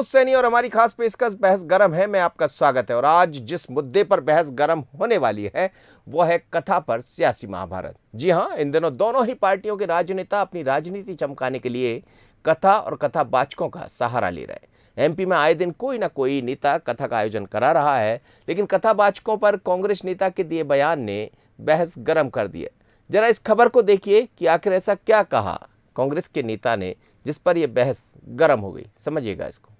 सैनी और हमारी खास पेशकश बहस गरम है में आपका स्वागत है। और आज जिस मुद्दे पर बहस गरम होने वाली है वो है कथा पर सियासी महाभारत। जी हां, इन दिनों दोनों ही पार्टियों के राजनेता अपनी राजनीति चमकाने के लिए कथा और कथावाचकों का सहारा ले रहे हैं। एमपी में आए दिन कोई ना कोई नेता कथा का आयोजन करा रहा है, लेकिन कथावाचकों पर कांग्रेस नेता के दिए बयान ने बहस गरम कर दी है। जरा इस खबर को देखिए कि आखिर ऐसा क्या कहा कांग्रेस के नेता ने जिस पर यह बहस गरम हो गई। समझिएगा इसको।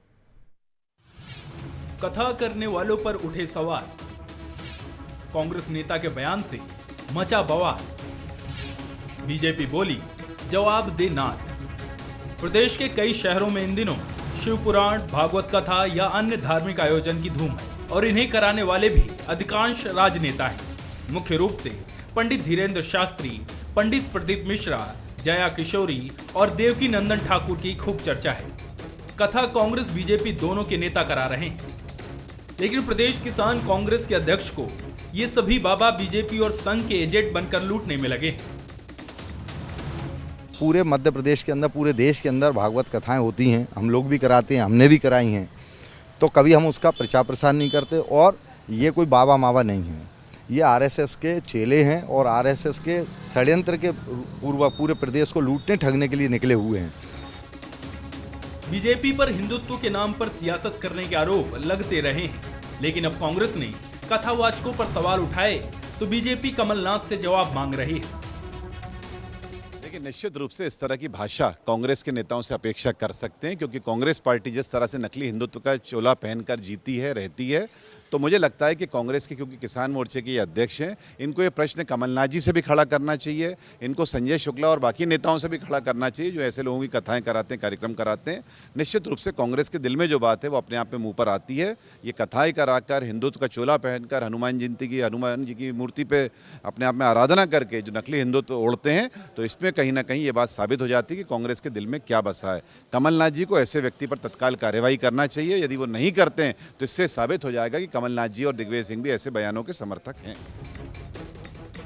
कथा करने वालों पर उठे सवाल, कांग्रेस नेता के बयान से मचा बवाल। बीजेपी बोली जवाब दे नाथ। प्रदेश के कई शहरों में इन दिनों शिव पुराण, भागवत कथा या अन्य धार्मिक आयोजन की धूम है और इन्हें कराने वाले भी अधिकांश राजनेता हैं। मुख्य रूप से पंडित धीरेन्द्र शास्त्री, पंडित प्रदीप मिश्रा, जया किशोरी और देवकी नंदन ठाकुर की खूब चर्चा है। कथा कांग्रेस बीजेपी दोनों के नेता करा रहे हैं, लेकिन प्रदेश किसान कांग्रेस के अध्यक्ष को ये सभी बाबा बीजेपी और संघ के एजेंट बनकर लूटने में लगे। पूरे मध्य प्रदेश के अंदर, पूरे देश के अंदर भागवत कथाएं होती हैं, हम लोग भी कराते हैं, हमने भी कराई हैं, तो कभी हम उसका प्रचार प्रसार नहीं करते। और ये कोई बाबा मावा नहीं है, ये आरएसएस के चेले हैं और आरएसएस के षड्यंत्र के पूरे प्रदेश को लूटने ठगने के लिए निकले हुए हैं। बीजेपी पर हिंदुत्व के नाम पर सियासत करने के आरोप लगते रहे हैं, लेकिन अब कांग्रेस ने कथावाचकों पर सवाल उठाए तो बीजेपी कमलनाथ से जवाब मांग रही है। देखिए, निश्चित रूप से इस तरह की भाषा कांग्रेस के नेताओं से अपेक्षा कर सकते हैं, क्योंकि कांग्रेस पार्टी जिस तरह से नकली हिंदुत्व का चोला पहनकर जीती है, रहती है, तो मुझे लगता है कि कांग्रेस के, क्योंकि किसान मोर्चे के ये अध्यक्ष हैं, इनको ये प्रश्न कमलनाथ जी से भी खड़ा करना चाहिए, इनको संजय शुक्ला और बाकी नेताओं से भी खड़ा करना चाहिए जो ऐसे लोगों की कथाएं कराते हैं, कार्यक्रम कराते हैं। निश्चित रूप से कांग्रेस के दिल में जो बात है वो अपने आप में मुंह पर आती है। ये कथाएं कराकर, हिंदुत्व का चोला पहनकर, हनुमान जी की मूर्ति पर अपने आप में आराधना करके जो नकली हिंदुत्व ओढ़ते हैं, तो इसमें कहीं ना कहीं ये बात साबित हो जाती है कि कांग्रेस के दिल में क्या बसा है। कमलनाथ जी को ऐसे व्यक्ति पर तत्काल कार्रवाई करना चाहिए। यदि वो नहीं करते हैं तो इससे साबित हो जाएगा कि कमलनाथ जी और दिग्विजय सिंह भी ऐसे बयानों के समर्थक हैं।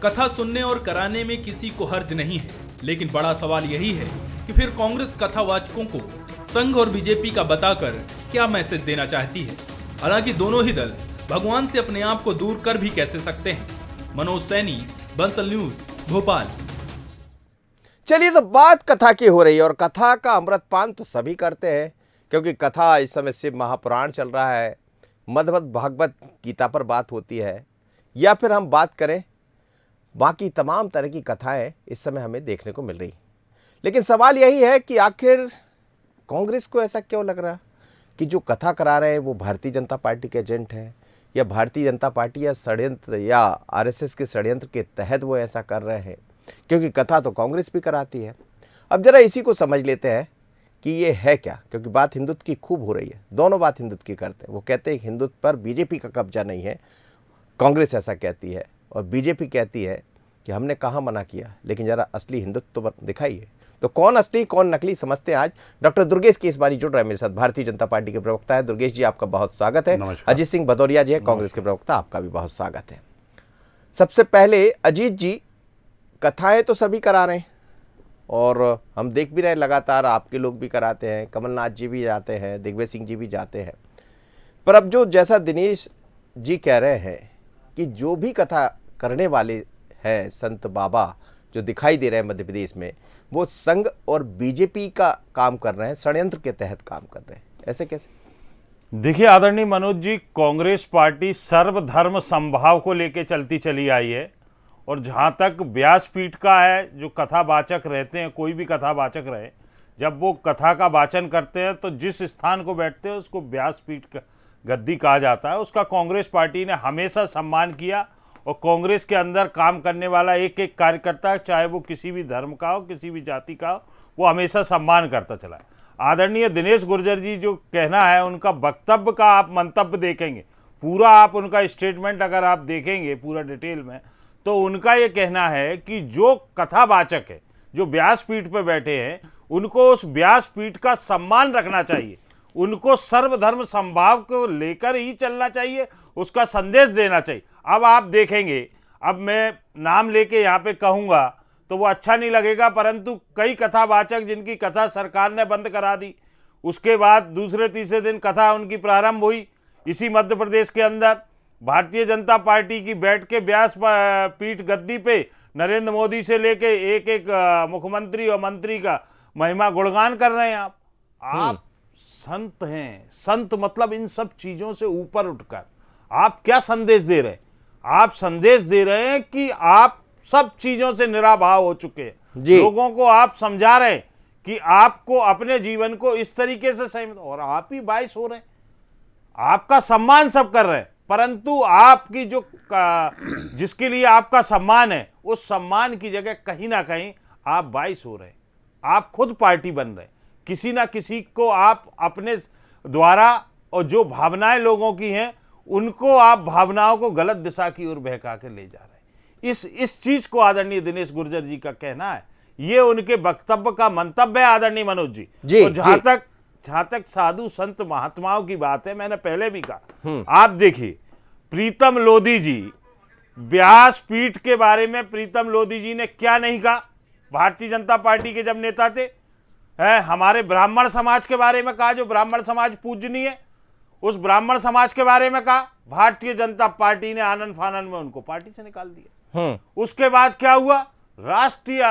कथा सुनने और कराने में किसी को हर्ज नहीं है, लेकिन बड़ा सवाल यही है कि फिर कांग्रेस कथावाचकों को संघ और बीजेपी का बताकर क्या मैसेज देना चाहती है। हालांकि दोनों ही दल भगवान से अपने आप को दूर कर भी कैसे सकते हैं। मनोज सैनी, बंसल न्यूज, भोपाल। चलिए, तो बात कथा की हो रही है और कथा का अमृतपान तो सभी करते हैं, क्योंकि कथा इस समय शिव महापुराण चल रहा है, मद्भक्त भागवत गीता पर बात होती है, या फिर हम बात करें बाकी तमाम तरह की कथाएं इस समय हमें देखने को मिल रही। लेकिन सवाल यही है कि आखिर कांग्रेस को ऐसा क्यों लग रहा कि जो कथा करा रहे हैं वो भारतीय जनता पार्टी के एजेंट हैं, या भारतीय जनता पार्टी या षड्यंत्र या आरएसएस के षड्यंत्र के तहत वो ऐसा कर रहे हैं, क्योंकि कथा तो कांग्रेस भी कराती है। अब जरा इसी को समझ लेते हैं कि ये है क्या, क्योंकि बात हिंदुत्व की खूब हो रही है। दोनों बात हिंदुत्व की करते हैं। वो कहते हैं हिंदुत्व पर बीजेपी का कब्जा नहीं है, कांग्रेस ऐसा कहती है, और बीजेपी कहती है कि हमने कहाँ मना किया, लेकिन जरा असली हिंदुत्व तो दिखाइए। तो कौन असली कौन नकली समझते हैं आज। डॉक्टर दुर्गेश केसवानी जुड़ रहे हैं मेरे साथ, भारतीय जनता पार्टी के प्रवक्ता है। दुर्गेश जी, आपका बहुत स्वागत है। अजीत सिंह भदौरिया जी है, कांग्रेस के प्रवक्ता, आपका भी बहुत स्वागत है। सबसे पहले अजीत जी, कथाएं तो सभी करा रहे हैं और हम देख भी रहे हैं लगातार, आपके लोग भी कराते हैं, कमलनाथ जी भी जाते हैं, दिग्विजय सिंह जी भी जाते हैं। पर अब जो जैसा दिनेश जी कह रहे हैं कि जो भी कथा करने वाले हैं संत बाबा जो दिखाई दे रहे हैं मध्य प्रदेश में, वो संघ और बीजेपी का काम कर रहे हैं, षड्यंत्र के तहत काम कर रहे हैं, ऐसे कैसे? देखिए आदरणीय मनोज जी, कांग्रेस पार्टी सर्वधर्म समभाव को लेकर चलती चली आई है। और जहाँ तक व्यासपीठ का है, जो कथावाचक रहते हैं, कोई भी कथावाचक रहे, जब वो कथा का वाचन करते हैं तो जिस स्थान को बैठते हैं उसको व्यासपीठ का गद्दी कहा जाता है। उसका कांग्रेस पार्टी ने हमेशा सम्मान किया और कांग्रेस के अंदर काम करने वाला एक एक कार्यकर्ता, चाहे वो किसी भी धर्म का हो, किसी भी जाति का हो, वो हमेशा सम्मान करता चला है। आदरणीय दिनेश गुर्जर जी जो कहना है, उनका वक्तव्य का आप मंतव्य देखेंगे, पूरा आप उनका स्टेटमेंट अगर आप देखेंगे पूरा डिटेल में, तो उनका ये कहना है कि जो कथावाचक है, जो व्यासपीठ पर बैठे हैं, उनको उस व्यासपीठ का सम्मान रखना चाहिए, उनको सर्वधर्म समभाव को लेकर ही चलना चाहिए, उसका संदेश देना चाहिए। अब आप देखेंगे, अब मैं नाम लेके यहाँ पे कहूँगा तो वो अच्छा नहीं लगेगा, परंतु कई कथावाचक जिनकी कथा सरकार ने बंद करा दी, उसके बाद दूसरे तीसरे दिन कथा उनकी प्रारंभ हुई। इसी मध्य प्रदेश के अंदर भारतीय जनता पार्टी की बैठ के व्यास पीठ गद्दी पे नरेंद्र मोदी से लेके एक एक मुख्यमंत्री और मंत्री का महिमा गुणगान कर रहे हैं। आप संत हैं। संत मतलब इन सब चीजों से ऊपर उठकर आप क्या संदेश दे रहे हैं? आप संदेश दे रहे हैं कि आप सब चीजों से निराभाव हो चुके हैं। लोगों को आप समझा रहे हैं कि आपको अपने जीवन को इस तरीके से सहमत, और आप ही बाइस हो रहे हैं। आपका सम्मान सब कर रहे हैं, परंतु आपकी जो जिसके लिए आपका सम्मान है, उस सम्मान की जगह कहीं ना कहीं आप बाइस हो रहे हैं। आप खुद पार्टी बन रहे हैं। किसी ना किसी को आप अपने द्वारा, और जो भावनाएं लोगों की हैं उनको आप भावनाओं को गलत दिशा की ओर बहका के ले जा रहे हैं। इस चीज को आदरणीय दिनेश गुर्जर जी का कहना है, ये उनके वक्तव्य का मंतव्य है आदरणीय मनोज जी। तो जहां तक साधु संत महात्माओं की बात है, मैंने पहले भी कहा, आप देखिए प्रीतम लोधी जी, व्यास पीठ के बारे में प्रीतम लोधी जी ने क्या नहीं कहा। भारतीय जनता पार्टी के जब नेता थे, हमारे ब्राह्मण समाज के बारे में कहा, जो ब्राह्मण समाज पूजनीय है, उस ब्राह्मण समाज के बारे में कहा। भारतीय जनता पार्टी ने आनंद फानंद में उनको पार्टी से निकाल दिया। उसके बाद क्या हुआ? राष्ट्रीय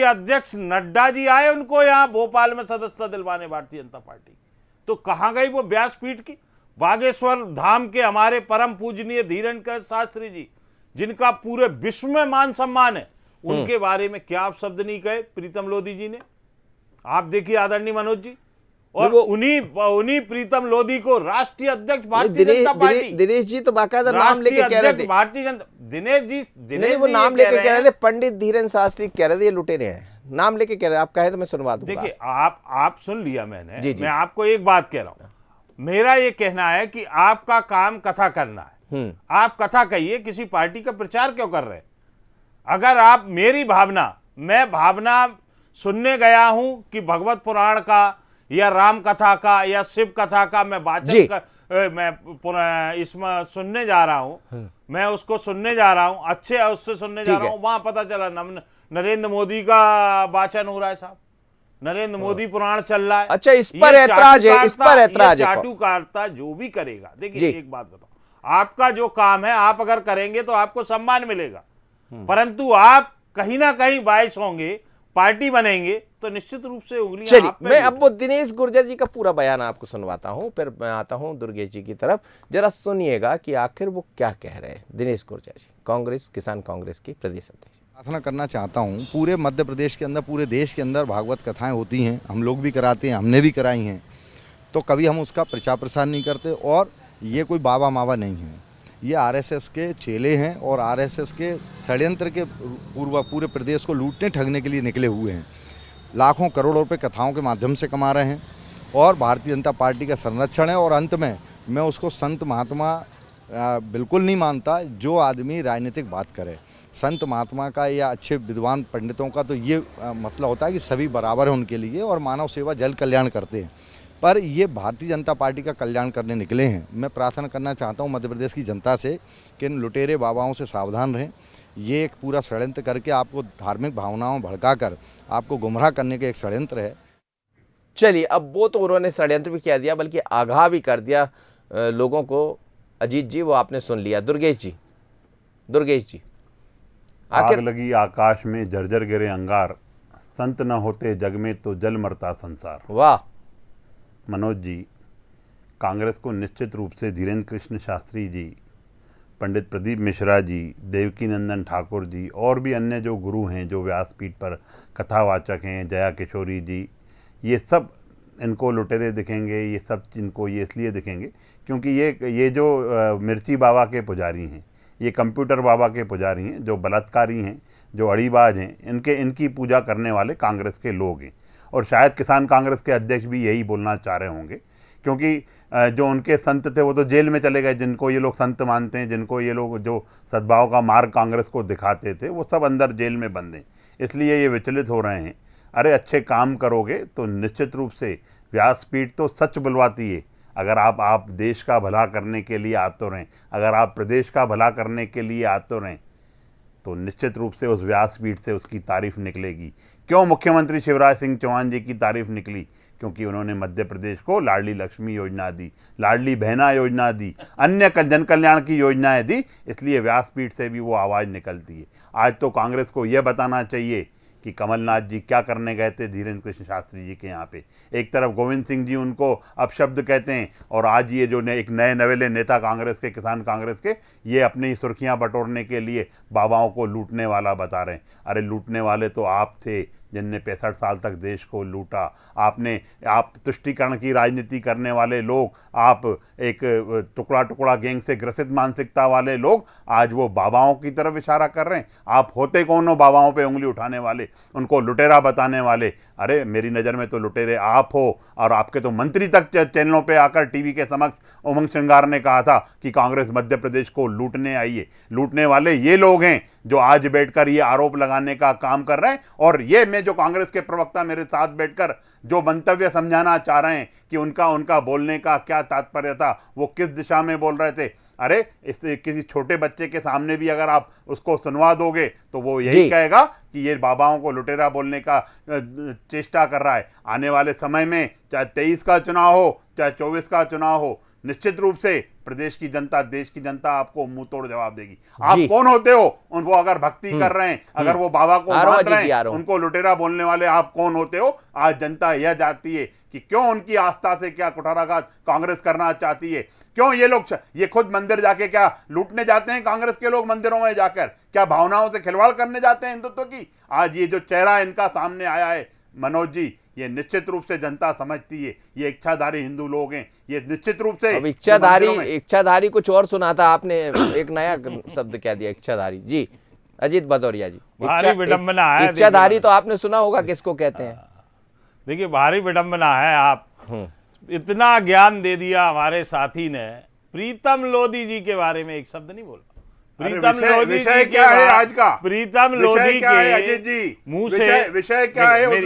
अध्यक्ष नड्डा जी आए उनको यहां भोपाल में सदस्यता दिलवाने भारतीय जनता पार्टी। तो कहां गई वो व्यासपीठ की? बागेश्वर धाम के हमारे परम पूजनीय धीरेन्द्र शास्त्री जी, जिनका पूरे विश्व में मान सम्मान है, उनके बारे में क्या आप शब्द नहीं कहे प्रीतम लोधी जी ने? आप देखिए आदरणीय मनोज जी, और उन्हीं प्रीतम लोधी को राष्ट्रीय अध्यक्ष भारतीय जनता पार्टी, दिनेश जी तो बाकायदा नाम लेके कह रहे थे, भारतीय जनता, दिनेश वो नाम लेके कह रहे थे, पंडित धीरेन्द्र शास्त्री कह रहे थे ये लुटेरे हैं, नाम लेके कह रहे हैं। आप कहे तो मैं सुनवा दूंगा। देखिए आप सुन लिया मैंने। मैं आपको एक बात कह रहा हूं, मेरा ये कहना है कि आपका काम कथा करना है। आप कथा कहिए, किसी पार्टी का प्रचार क्यों कर रहे हैं? अगर आप मैं भावना सुनने गया हूं कि भगवत पुराण का या राम कथा का या शिव कथा का मैं वाचन मैं इसमें सुनने जा रहा हूं, मैं उसको सुनने जा रहा हूं, अच्छे उससे सुनने जा रहा हूं, वहां पता चला नरेंद्र मोदी का वाचन हो रहा है साहब, नरेंद्र मोदी पुराण चल रहा है। अच्छा, इस पर ऐतराज है, इस पर ऐतराज है। चाटुकारिता जो भी करेगा, देखिए एक बात बताओ, आपका जो काम है आप अगर करेंगे तो आपको सम्मान मिलेगा, परंतु आप कहीं ना कहीं बाइस होंगे, पार्टी बनेंगे, तो निश्चित रूप से उंगलियां। चलिए, मैं अब वो दिनेश गुर्जर जी का पूरा बयान आपको सुनवाता हूं, फिर मैं आता हूं दुर्गेश जी की तरफ। जरा सुनिएगा कि आखिर वो क्या कह रहे हैं। दिनेश गुर्जर जी, कांग्रेस, किसान कांग्रेस की प्रदेश अध्यक्ष। प्रार्थना करना चाहता हूँ, पूरे मध्य प्रदेश के अंदर, पूरे देश के अंदर भागवत कथाएं होती हैं, हम लोग भी कराते हैं, हमने भी कराई हैं, तो कभी हम उसका प्रचार प्रसार नहीं करते। और ये कोई बाबा मावा नहीं है, ये आरएसएस के चेले हैं और आरएसएस के षड्यंत्र के पूरे प्रदेश को लूटने ठगने के लिए निकले हुए हैं। लाखों करोड़ों रुपए कथाओं के माध्यम से कमा रहे हैं और भारतीय जनता पार्टी का संरक्षण है। और अंत में मैं उसको संत महात्मा बिल्कुल नहीं मानता। जो आदमी राजनीतिक बात करे संत महात्मा का या अच्छे विद्वान पंडितों का, तो ये मसला होता है कि सभी बराबर हैं उनके लिए और मानव सेवा जल कल्याण करते हैं, पर ये भारतीय जनता पार्टी का कल्याण करने निकले हैं। मैं प्रार्थना करना चाहता हूं मध्य प्रदेश की जनता से कि इन लुटेरे बाबाओं से सावधान रहें। ये एक पूरा षड्यंत्र करके आपको धार्मिक भावनाओं भड़काकर आपको गुमराह करने का एक षड्यंत्र है। चलिए, अब वो तो उन्होंने षड्यंत्र भी कह दिया, बल्कि आगाह भी कर दिया लोगों को। अजीत जी, वो आपने सुन लिया। दुर्गेश जी, आग लगी आकाश में, जर्जर गिरे अंगार, संत न होते जग में तो जल मरता संसार। वाह मनोज जी, कांग्रेस को निश्चित रूप से धीरेन्द्र कृष्ण शास्त्री जी, पंडित प्रदीप मिश्रा जी, देवकी नंदन ठाकुर जी और भी अन्य जो गुरु हैं, जो व्यासपीठ पर कथावाचक हैं, जया किशोरी जी, ये सब इनको लुटेरे दिखेंगे। ये सब इनको ये इसलिए दिखेंगे क्योंकि ये जो मिर्ची बाबा के पुजारी हैं, ये कंप्यूटर बाबा के पुजारी हैं, जो बलात्कारी हैं, जो अड़ीबाज हैं, इनकी पूजा करने वाले कांग्रेस के लोग हैं। और शायद किसान कांग्रेस के अध्यक्ष भी यही बोलना चाह रहे होंगे, क्योंकि जो उनके संत थे वो तो जेल में चले गए, जिनको ये लोग संत मानते हैं, जिनको ये लोग जो सद्भाव का मार्ग कांग्रेस को दिखाते थे, वो सब अंदर जेल में बंद हैं। इसलिए ये विचलित हो रहे हैं। अरे अच्छे काम करोगे तो निश्चित रूप से व्यासपीठ तो सच बुलवाती है। अगर आप देश का भला करने के लिए आते रहें, अगर आप प्रदेश का भला करने के लिए आते रहें, तो निश्चित रूप से उस व्यासपीठ से उसकी तारीफ निकलेगी। क्यों मुख्यमंत्री शिवराज सिंह चौहान जी की तारीफ निकली? क्योंकि उन्होंने मध्य प्रदेश को लाडली लक्ष्मी योजना दी, लाडली बहना योजना दी, अन्य जन कल्याण की योजनाएं दी, इसलिए व्यासपीठ से भी वो आवाज़ निकलती है। आज तो कांग्रेस को यह बताना चाहिए कि कमलनाथ जी क्या करने गए थे धीरेन्द्र कृष्ण शास्त्री जी के यहाँ पे। एक तरफ गोविंद सिंह जी उनको अपशब्द कहते हैं, और आज ये जो एक नए नवेले नेता कांग्रेस के, किसान कांग्रेस के, ये अपनी सुर्खियाँ बटोरने के लिए बाबाओं को लूटने वाला बता रहे हैं। अरे लूटने वाले तो आप थे जिनने 65 साल तक देश को लूटा। आप तुष्टीकरण की राजनीति करने वाले लोग, आप एक टुकड़ा टुकड़ा गैंग से ग्रसित मानसिकता वाले लोग आज वो बाबाओं की तरफ इशारा कर रहे हैं। आप होते कौन हो बाबाओं पे उंगली उठाने वाले, उनको लुटेरा बताने वाले? अरे मेरी नज़र में तो लुटेरे आप हो, और आपके तो मंत्री तक चैनलों पे आकर टीवी के समक्ष उमंग श्रृंगार ने कहा था कि कांग्रेस मध्य प्रदेश को लूटने आई है। लूटने वाले ये लोग हैं जो आज बैठकर ये आरोप लगाने का काम कर रहे हैं। और ये मैं जो कांग्रेस के प्रवक्ता मेरे साथ बैठकर जो मंतव्य समझाना चाह रहे हैं कि उनका बोलने का क्या तात्पर्य था, वो किस दिशा में बोल रहे थे। अरे इससे किसी छोटे बच्चे के सामने भी अगर आप उसको सुनवा दोगे तो वो यही कहेगा कि ये बाबाओं को लुटेरा बोलने का चेष्टा कर रहा है। आने वाले समय में चाहे 23 का चुनाव हो, चाहे 24 का चुनाव हो, निश्चित रूप से प्रदेश की जनता, देश की जनता आपको मुंह तोड़ जवाब देगी। आप कौन होते हो? उनको अगर भक्ति कर रहे हैं, अगर वो बाबा को मान रहे हैं, उनको लुटेरा बोलने वाले आप कौन होते हो? आज जनता यह जानती है कि क्यों उनकी आस्था से क्या कुठाराघात कांग्रेस करना चाहती है। क्यों ये लोग, ये खुद मंदिर जाके क्या लूटने जाते हैं? कांग्रेस के लोग मंदिरों में जाकर क्या भावनाओं से खिलवाड़ करने जाते हैं हिंदुत्व की? आज ये जो चेहरा इनका सामने आया है मनोज जी, ये निश्चित रूप से जनता समझती है ये इच्छाधारी हिंदू लोग हैं। ये निश्चित रूप से अब इच्छाधारी कुछ और सुना था आपने, एक नया शब्द क्या दिया, इच्छाधारी। जी अजीत भदौरिया जी, भारी विडंबना है। इच्छाधारी तो आपने सुना होगा किसको कहते हैं? देखिए भारी विडंबना है। आप इतना ज्ञान दे दिया हमारे साथी ने, प्रीतम लोधी जी के बारे में एक शब्द नहीं बोला। प्रीतम लोधी विषय क्या है आज का? प्रीतम लोधी के अजीत जी मुंह से विषय क्या है? उस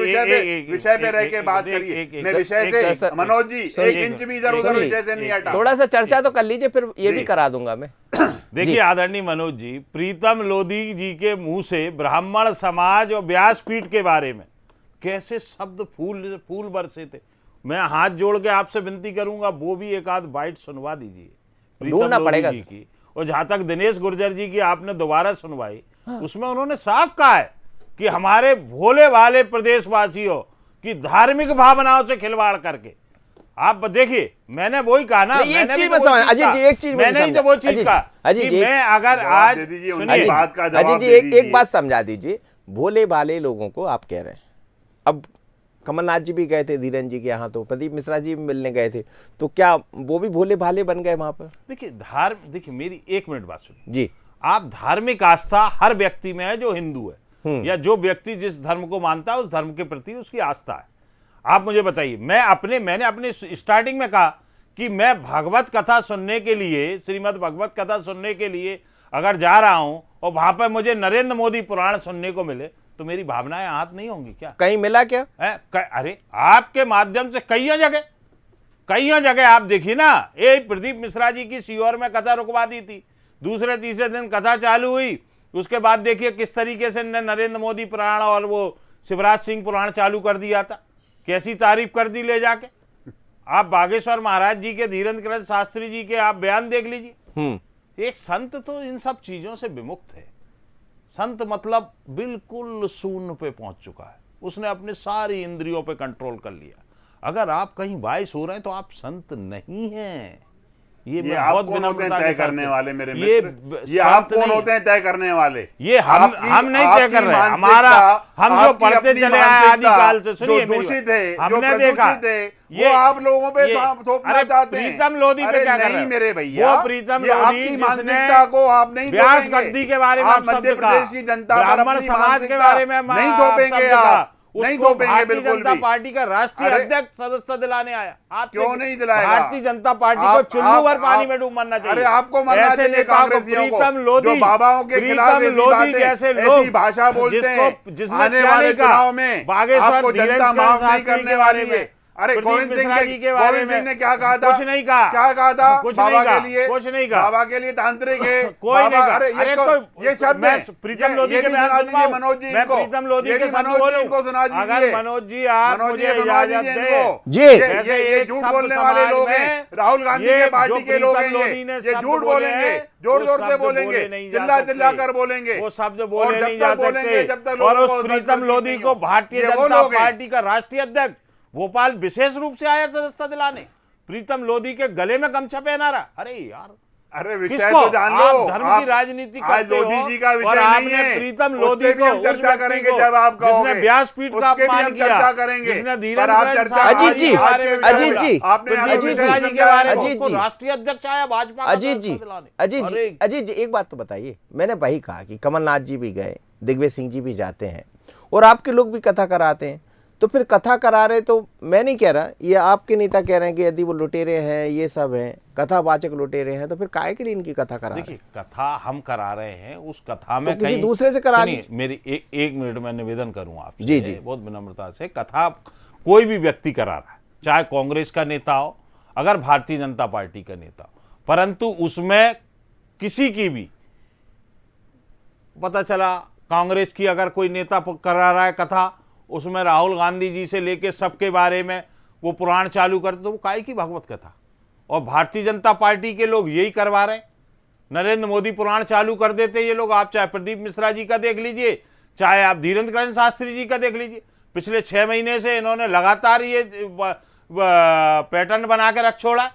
विषय पे रह के बात करिए। मैं विषय से मनोज जी 1 इंच भी इधर उधर विषय से नहीं हटा। थोड़ा सा चर्चा तो कर लीजिए, फिर ये भी करा दूंगा मैं। देखिए आदरणीय मनोज जी, प्रीतम लोधी जी के मुंह से ब्राह्मण समाज और व्यासपीठ के बारे में कैसे शब्द फूल बरसे थे। मैं हाथ जोड़ के आपसे विनती करूंगा, वो भी एक आध बाइट सुनवा दीजिए प्रीतम लोधी जी की। और जहां तक दिनेश गुर्जर जी की आपने दोबारा सुनवाई, उसमें उन्होंने साफ कहा है कि हमारे भोले भाले प्रदेशवासियों की धार्मिक भावनाओं से खिलवाड़ करके, आप देखिए मैंने वही कहा ना, मैंने तो वो चीज कहा कि मैं अगर आज अजीत जी एक बात समझा दीजिए। भोले भाले लोगों को आप कह रहे हैं, अब कमलनाथ जी भी गए थे धीरेन्द्र जी के यहाँ, तो प्रदीप मिश्रा जी भी मिलने गए थे, तो क्या वो भी भोले भाले बन गए वहां पर? देखिए मेरी 1 मिनट बात सुनिए जी। आप धार्मिक आस्था हर व्यक्ति में है, जो हिंदू है या जो व्यक्ति जिस धर्म को मानता है उस धर्म के प्रति उसकी आस्था है। आप मुझे बताइए, मैंने अपने स्टार्टिंग में कहा कि मैं भगवत कथा सुनने के लिए, श्रीमद् भगवत कथा सुनने के लिए अगर जा रहा हूं और वहां पर मुझे नरेंद्र मोदी पुराण सुनने को मिले तो मेरी भावनाएं आहत नहीं होंगी क्या? कहीं मिला क्या? अरे आपके माध्यम से कई जगह आप देखिए ना, ये प्रदीप मिश्रा जी की सीहोर में कथा रुकवा दी थी, दूसरे तीसरे दिन कथा चालू हुई, उसके बाद देखिए किस तरीके से नरेंद्र मोदी पुराण और वो शिवराज सिंह पुराण चालू कर दिया था, कैसी तारीफ कर दी ले जाके। आप बागेश्वर महाराज जी के, धीरेन्द्र कृष्ण शास्त्री जी के आप बयान देख लीजिए। एक संत तो इन सब चीजों से विमुक्त है। संत मतलब बिल्कुल शून्य पे पहुंच चुका है, उसने अपने सारी इंद्रियों पे कंट्रोल कर लिया। अगर आप कहीं बाइस हो रहे हैं तो आप संत नहीं हैं। ये आप कौन होते हैं तय करने वाले मेरे मित्र? ये आप कौन होते हैं तय करने वाले? ये हम नहीं तय कर रहे, हमारा हम जो पढ़ते चले आए आदिकाल से। सुनिए दूषित है, हमने देखा ये आप लोगों पे थोपना चाहते हैं। प्रीतम लोधी पे क्या कर रहे हैं मेरे भैया? वो प्रीतम लोधी जिसने को आप नहीं व्यास गद्दी के बारे में आप मध्य प्रदेश की जनता, ब्राह्मण समाज के बारे में नहीं थोपेंगे आप, नहीं थोपेंगे भारतीय बिल्कुल जनता भी। पार्टी का राष्ट्रीय अध्यक्ष सदस्य दिलाने आया। आप क्यों नहीं दिलाएगा? भारतीय जनता पार्टी को चुल्लू भर पानी में डूब मरना चाहिए। अरे आपको मरना ऐसे चाहिए नेताओं को, कांग्रेसियों को, प्रीतम लोधी, जो बाबाओं के खिलाफ प्रीतम लोधी जैसे लोग, भाषा बोलते हैं, जिसने आने क्या वाले नहीं कहा, चुनाव में बागेश्वर आपको जनता धीरेन्द्र माफ नहीं शास्त्री करने के वाली बारे है। में, अरे प्रदीप गोविंद मिश्रा जी के बारे गोविंद में सिंह ने क्या कहा था? कुछ नहीं कहा, क्या कहा था? कुछ बाबा नहीं कहा, के लिए, कुछ नहीं कहा, बाबा के लिए तांत्रिक है। कोई नहीं कहा। अरे अरे तो ये शब्द मैं है। प्रीतम लोधी ये के भी बयान सुना दीजिए सुनवाऊं। मनोज जी मैं इनको। प्रीतम लोधी ये के भी शब्द मनोज जी बोलूं। इनको सुना दीजिए। अगर मनोज जी आप मनोज मुझे जी सुना इजाजत दीजिए दें, इनको। जी। ये झूठ बोलने वाले लोग हैं, राहुल गांधी के पार्टी के लोग हैं। ये झूठ बोलेंगे, जोर जोर से बोलेंगे, चिल्ला चिल्ला कर बोलेंगे, वो शब्द और बोले जब नहीं तक जा बोलेंगे, जब तक सकते। लोगों और उस को प्रीतम समझ लोधी नहीं को हो। भारतीय ये वो जनता लोग हैं। पार्टी का राष्ट्रीय अध्यक्ष भोपाल विशेष रूप से आया सदस्यता दिलाने, प्रीतम लोधी के गले में गमछा पहना रहा। अरे यार, अरे विषय किसको? तो जान लो। आप धर्म आप की राजनीति आज करते हो लोधी जी का विषय और नहीं आपने है। प्रीतम उस लोधी पे भी को, हम उस चर्चा व्यक्ति करेंगे को, जब आप कहोगे। जिसने व्यासपीठ का उसके भी अपमान हम किया, चर्चा करेंगे। जिसने धीरेन्द्र पर आप नारायण चर्चा साहब अजीत जी, के बारे में अजीत बोला। जी, आपने प्रदीप अजीत मिश्रा जी, जी के बारे में अजीत उसको जी, राष्ट्रीय अध्यक्ष आया भाजपा का अजीत जी, सदस्यता दिलाने। अजीत जी, अरे अजीत जी, एक बात तो बताइए, मैंने वही कहा कि कमलनाथ जी भी गए, दिग्विजय सिंह जी भी जाते हैं और आपके लोग भी कथा कराते हैं, तो फिर कथा करा रहे, तो मैं नहीं कह रहा, ये आपके नेता कह रहे हैं कि यदि वो लुटेरे हैं, ये सब हैं, कथावाचक लुटेरे हैं, तो फिर काहे के लिए इनकी कथा करा रहे हैं? देखिए, कथा हम करा रहे हैं, उस कथा में तो किसी कहीं- दूसरे से करा सुनिए, दीजिए। मेरी एक मिनट में निवेदन करूं आपसे, जी, जी। बहुत विनम्रता से। कथा कोई भी व्यक्ति करा रहा है, चाहे कांग्रेस का नेता हो, अगर भारतीय जनता पार्टी का नेता हो, परंतु उसमें किसी की भी, पता चला कांग्रेस की अगर कोई नेता करा रहा है कथा, उसमें राहुल गांधी जी से लेके सबके बारे में वो पुराण चालू करते, तो वो काहे की भागवत कथा? और भारतीय जनता पार्टी के लोग यही करवा रहे हैं। नरेंद्र मोदी पुराण चालू कर देते ये लोग, आप चाहे प्रदीप मिश्रा जी का देख लीजिए, चाहे आप धीरेन्द्र नारायण शास्त्री जी का देख लीजिए, पिछले 6 महीने से इन्होंने लगातार ये पैटर्न बना के रख छोड़ा।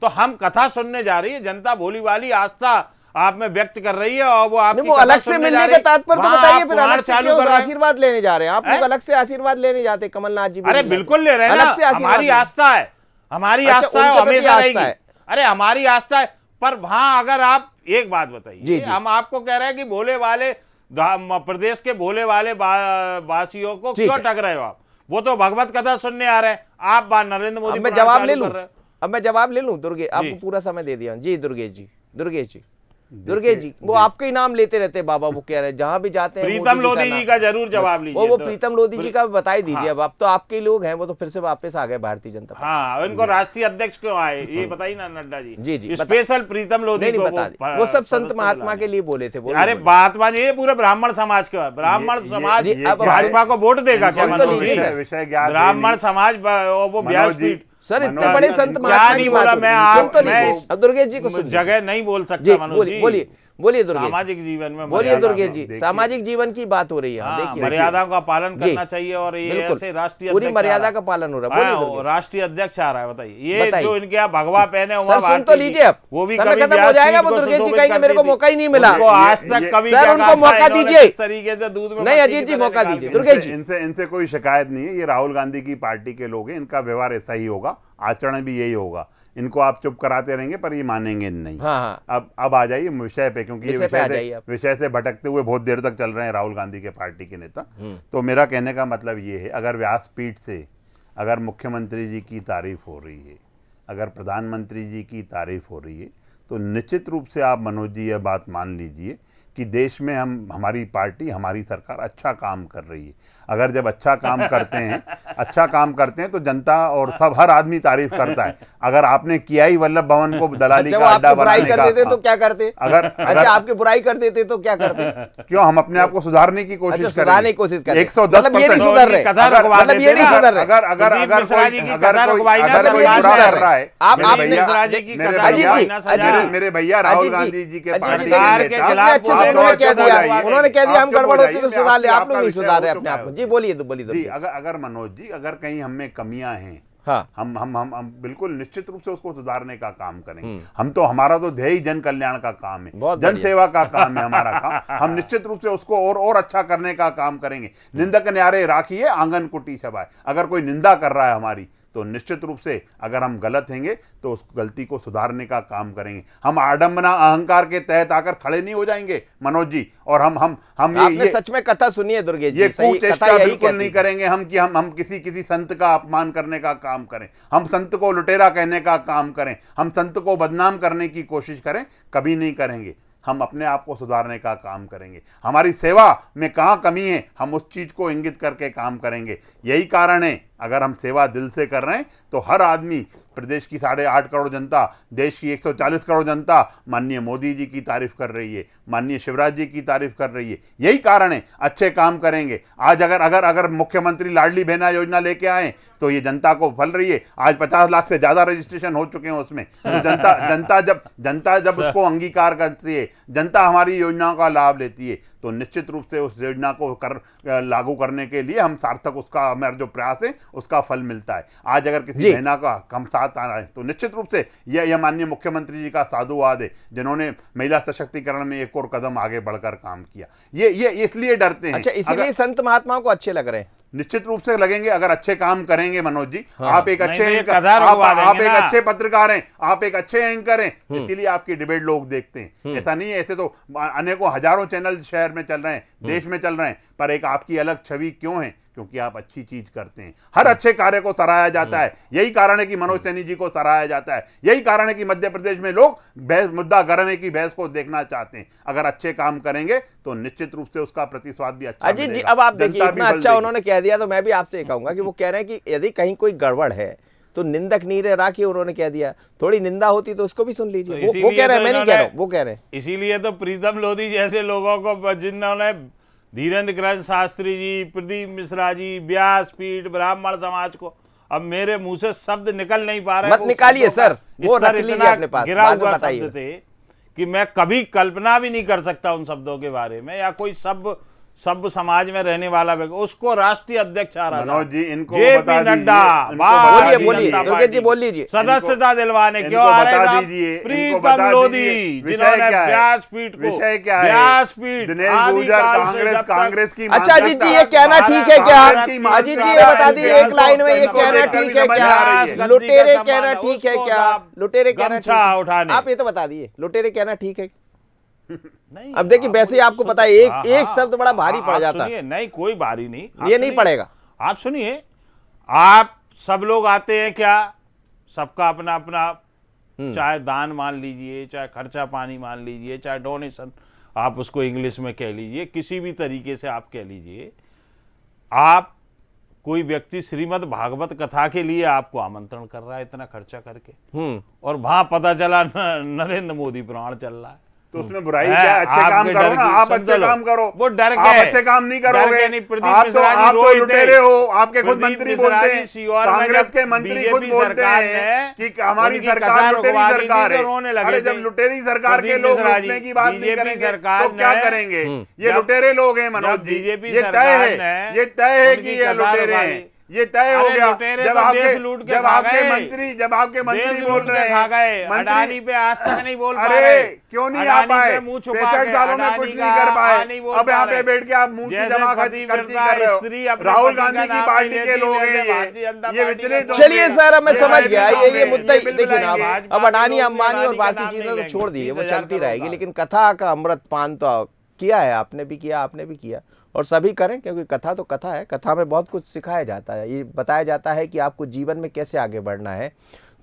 तो हम कथा सुनने जा रही है, जनता भोली वाली आस्था आप में व्यक्त कर रही है, और वो आपकी नहीं, वो कथा अलग से सुनने मिलने जा के रही है। तात्पर्य तो वहाँ बताइए, आप फिर पुराण अलग से चालू क्यों कर रहे हैं। आशीर्वाद लेने जा रहे हैं? आप लोग हैं? अलग से आशीर्वाद लेने जाते, कमलनाथ जी भी अरे नहीं बिल्कुल ले रहे हैं अलग से ना, आशीर्वाद हमारी लें। आस्था है, हमारी अच्छा, आस्था है, उनके प्रति हमेशा आस्था रहेगी। है। अरे हमारी आस्था है, पर वहां अगर आप एक बात जी, बताइए, जी। हम आपको कह रहे हैं कि भोले वाले प्रदेश के भोले वाले वासियों को ठीक क्यों है। ठग रहे हो आप? वो तो भगवत कथा सुनने आ रहे हैं, आप नरेंद्र मोदी अब मैं पुराण जवाब चालू ले कर लूं, रहे हैं। अब मैं जवाब ले लूं दुर्गे, आपको पूरा समय दे दिया जी। दुर्गेश जी, वो आपके ही नाम लेते रहते बाबा, वो कह रहे हैं जहां भी जाते हैं प्रीतम लोधी जी का जरूर जवाब लीजिए। वो तो- प्रीतम लोधी जी का बता ही दीजिए। हाँ। अब तो आपके ही लोग हैं, वो तो फिर से वापस आ गए भारतीय जनता पार्टी। हाँ, इनको राष्ट्रीय अध्यक्ष क्यों आए ये बताइए ना नड्डा जी। जी, स्पेशल प्रीतम लोधी नहीं को बता दी, वो सब संत सदस्य महात्मा दिलाने। के लिए बोले थे। अरे बात बात ये पूरे ब्राह्मण समाज का, ब्राह्मण समाज ये- अब भाजपा को वोट देगा क्या? सुन तो मनोज लीजिए जी? सर। विषय ज्ञात ब्राह्मण समाज वो व्यासपीठ सर, इतने मनोज बड़े जी, संत इनको- महात्मा क्या की नहीं बात बोला हो रही मैं? है। सुन तो मैं लीजिए। अब दुर्गेश जी को सुनिए। जगह नहीं बोल जी, सकता मनोज जी। बोलिए दुर्गेश जी। सामाजिक जीवन में बोलिए मर्यादा दुर्गेश का- जी, देखिए। सामाजिक जीवन की बात हो रही है। हाँ, देखिए मर्यादाओं का पालन जी, करना चाहिए, और ये बिल्कुल। ऐसे राष्ट्रीय पूरी अध्यक्ष मर्यादा आ रहा का पालन हो रहा है। हाँ, बोलिए दुर्गेश। राष्ट्रीय अध्यक्ष आ रहा है, बताइए। ये बताइए। जो इनके यहाँ भगवा पहने सर, वहाँ सुन तो लीजिए अब। वो भी समय कभी खत्म हो व्यासपीठ जाएगा, वो को दुर्गेश जी सुशोभित कहेंगे मेरे को करती थी। मौका ही नहीं मिला। उनको आज तक ये- कभी सर, क्या उनको कहा था, मौका इन्होंने दीजिए। किस तरीके से दूध में नहीं, मक्खी अजीत की जी, तरह मौका निकाल दीजिए। के- दुर्गेश जी। इनसे कोई शिकायत नहीं है। ये राहुल गांधी की पार्टी के लोग हैं, इनका व्यवहार ऐसा ही होगा, आचरण भी यही होगा। इनको आप चुप कराते रहेंगे पर ये मानेंगे नहीं। हाँ, हाँ। अब आ जाइए विषय पे, क्योंकि ये विषय पे आ जाइए आप। विषय से भटकते हुए बहुत देर तक चल रहे हैं राहुल गांधी के पार्टी के नेता। तो मेरा कहने का मतलब ये है, अगर व्यासपीठ से अगर मुख्यमंत्री जी की तारीफ हो रही है, अगर प्रधानमंत्री जी की तारीफ हो रही है, तो निश्चित रूप से आप मनोज जी यह बात मान लीजिए कि देश में हमारी पार्टी, हमारी सरकार अच्छा काम कर रही है। अगर जब अच्छा काम करते हैं तो जनता और सब हर आदमी तारीफ करता है। अगर आपने किया ही वल्लभ भवन को दलाली अच्छा, का वो अड्डा आपकी बुराई बनाने कर का, देते तो क्या करते? अच्छा, आपकी बुराई कर देते तो क्या करते? क्यों हम अपने आप को सुधारने की कोशिश अच्छा, करेंगे। सुधारने की कोशिश करें। 110% मतलब ये नहीं सुधर रहे। कथा रुकवा मतलब ये देते नहीं ना। सुधर रहे। प्रदीप मिश्रा जी की कथा रुकवाई ना, मतलब ये नहीं सरकार सुधर ने। रहे। आपने मिश्रा जी की मेरे कथा अजीत रुकवाई जी, ना, सजा। मेरे भैया राहुल अजीत जी, गांधी जी के अजीत पार्टी जी, के सरकार के नेता, खिलाफ इतने अच्छे से आप उन्होंने चुप कह हो दिया, जाइए। उन्होंने कह दिया हम आप चुप हो गड़बड़ होती जाइए, तो सुधार ले। आपका आप लोग नहीं विषय सुधार रहे हो अपने चुका आप में। है। जी बोलिए जी, अगर मनोज जी, अगर कहीं हम में कमियां हैं, हाँ। हम बिल्कुल निश्चित रूप से उसको सुधारने का काम करेंगे। हम तो, हमारा तो ध्येय ही जन कल्याण का काम है, बहुत जन सेवा का काम है हमारा काम। हम निश्चित रूप से उसको और अच्छा करने का काम करेंगे। निंदक न्यारे राखिए, आंगन कुटी सभाए। अगर कोई निंदा कर रहा है हमारी, तो निश्चित रूप से अगर हम गलत हैंगे तो उस गलती को सुधारने का काम करेंगे। हम आडंबना अहंकार के तहत आकर खड़े नहीं हो जाएंगे मनोज जी। और हम आपने सच में कथा सुनी है दुर्गेश जी? ये सही कुचेष्टा कथा यही बिल्कुल कहती नहीं है। करेंगे हम कि हम किसी संत का अपमान करने का काम करें, हम संत को लुटेरा कहने का काम करें, हम संत को बदनाम करने की कोशिश करें, कभी नहीं करेंगे। हम अपने आप को सुधारने का काम करेंगे। हमारी सेवा में कहाँ कमी है, हम उस चीज को इंगित करके काम करेंगे। यही कारण है अगर हम सेवा दिल से कर रहे हैं तो हर आदमी, प्रदेश की 8.5 करोड़ जनता, देश की 140 करोड़ जनता माननीय मोदी जी की तारीफ कर रही है, माननीय शिवराज जी की तारीफ कर रही है। यही कारण है, अच्छे काम करेंगे। आज अगर मुख्यमंत्री लाडली बहना योजना लेके आए तो ये जनता को फल रही है। आज 50 लाख से ज्यादा रजिस्ट्रेशन हो चुके हैं उसमें। तो जनता जब उसको अंगीकार करती है, जनता हमारी योजनाओं का लाभ लेती है, तो निश्चित रूप से उस योजना को लागू करने के लिए हम सार्थक, उसका हमारा जो प्रयास है उसका फल मिलता है। आज अगर किसी बहना का हम साथ आ रहा है तो निश्चित रूप से यह माननीय मुख्यमंत्री जी का साधुवाद है, जिन्होंने महिला सशक्तिकरण में एक और कदम आगे बढ़कर काम किया। ये इसलिए डरते हैं। अच्छा, इसीलिए संत महात्माओं को अच्छे लग रहे हैं। निश्चित रूप से लगेंगे अगर अच्छे काम करेंगे मनोज जी। हाँ। आप एक अच्छे आप एक अच्छे पत्रकार हैं, आप एक अच्छे एंकर हैं, इसीलिए आपकी डिबेट लोग देखते हैं। ऐसा नहीं है, ऐसे तो अनेकों हजारों चैनल शहर में चल रहे हैं, देश में चल रहे हैं, पर एक आपकी अलग छवि क्यों है? क्योंकि आप अच्छी चीज करते हैं। हर अच्छे कार्य को सराहा जाता है। यही कारण है कि मनोज सैनी जी को सराहा जाता है। यही कारण है कि मध्य प्रदेश में लोग मुद्दा गर्म है की बहस को देखना चाहते हैं। अगर अच्छे काम करेंगे तो निश्चित रूप से उसका प्रतिस्वाद भी अच्छा अजीत जी, अब आप देखिए, इतना अच्छा उन्होंने कह दिया तो मैं भी आपसे कहूंगा कि वो कह रहे हैं कि यदि कहीं कोई गड़बड़ है तो निंदक नहीं रहा कि उन्होंने कह दिया, थोड़ी निंदा होती तो उसको भी सुन लीजिए। वो कह रहे हैं, मैं नहीं कह रहा हूं, वो कह रहे हैं। इसीलिए तो प्रीतम लोधी जैसे लोगों को, जिन्होंने धीरेन्द्र कृष्ण शास्त्री जी, प्रदीप मिश्रा जी, व्यासपीठ, ब्राह्मण समाज को, अब मेरे मुंह से शब्द निकल नहीं पा रहे। मत निकालिए सर, वो रख लीजिए अपने पास, गिरा हुआ शब्द थे कि मैं कभी कल्पना भी नहीं कर सकता उन शब्दों के बारे में। या कोई सब समाज में रहने वाला व्यक्ति, उसको राष्ट्रीय अध्यक्ष आ रहा मनोज जी, इनको जेपी नड्डा, बोलिए बोल लीजिए, सदस्यता दिलवाने क्यों आ रहे थे? प्रीतम लोधी, जिन्होंने व्यासपीठ को, व्यासपीठ कांग्रेस की। अच्छा अजीत जी, ये कहना ठीक है क्या? अजीत जी ये बता दिए एक लाइन में, ये कहना ठीक है क्या? लुटेरे कहना ठीक है क्या? लुटेरे कहना उठाने, आप ये तो बता दिए, लुटेरे कहना ठीक है? नहीं, अब देखिए, वैसे ही आपको पता है एक शब्द बड़ा भारी पड़ जाता है। नहीं, कोई भारी नहीं, ये नहीं पड़ेगा। आप सुनिए, आप सब लोग आते हैं क्या, सबका अपना अपना, चाहे दान मान लीजिए, चाहे खर्चा पानी मान लीजिए, चाहे डोनेशन आप उसको इंग्लिश में कह लीजिए, किसी भी तरीके से आप कह लीजिए। आप कोई व्यक्ति श्रीमद् भागवत कथा के लिए आपको आमंत्रण कर रहा है इतना खर्चा करके, और वहां पता चला नरेंद्र मोदी प्राण चल रहा है, तो उसमें बुराई क्या है? अच्छे काम करो ना, आप अच्छे काम करो। वो डर के, आप अच्छे काम नहीं करोगे, आप तो लुटेरे हो। आपके खुद मंत्री बोलते हैं, कांग्रेस के मंत्री खुद बोलते हैं कि हमारी सरकार लुटेरी सरकार है। अरे जब लुटेरी सरकार के लोग लुटने की बात नहीं करेंगे तो क्या करेंगे? ये लुटेरे लोग हैं मनोज जी, ये तय है कि ये लुटेरे हैं, ये तय हो गया। जब आपके मंत्री बोल रहे हैं, अडानी पे आज तक नहीं बोल पाए। अरे क्यों नहीं आ पाए? 65 सालों में कुछ नहीं कर पाए। अब यहाँ पे बैठ के आप मुंह की जमा खर्ची कर रहे हो। राहुल गांधी की पार्टी के लोग हैं ये विचलित। चलिए सर, अब मैं समझ गया, ये मुद्दा देखिए ना, अब अडानी अंबानी और बाकी चीजें तो छोड़ दी, वो चलती रहेगी, लेकिन कथा का अमृत पान तो किया है, आपने भी किया, आपने भी किया, और सभी करें, क्योंकि कथा तो कथा है। कथा में बहुत कुछ सिखाया जाता है, ये बताया जाता है कि आपको जीवन में कैसे आगे बढ़ना है,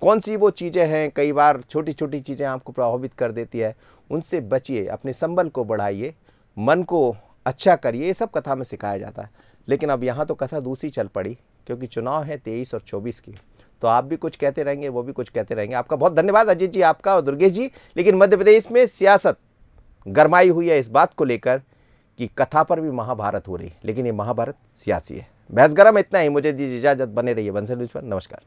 कौन सी वो चीज़ें हैं, कई बार छोटी छोटी चीज़ें आपको प्रभावित कर देती है, उनसे बचिए, अपने संबल को बढ़ाइए, मन को अच्छा करिए, ये सब कथा में सिखाया जाता है। लेकिन अब यहाँ तो कथा दूसरी चल पड़ी, क्योंकि चुनाव है 23 और 24 की, तो आप भी कुछ कहते रहेंगे, वो भी कुछ कहते रहेंगे। आपका बहुत धन्यवाद अजीत जी, आपका और दुर्गेश जी। लेकिन मध्य प्रदेश में सियासत गरमाई हुई है इस बात को लेकर कि कथा पर भी महाभारत हो रही, लेकिन ये महाभारत सियासी है। बहस गरम इतना ही, मुझे दीजिए इजाजत, बने रहिए बंसल न्यूज़ पर। नमस्कार।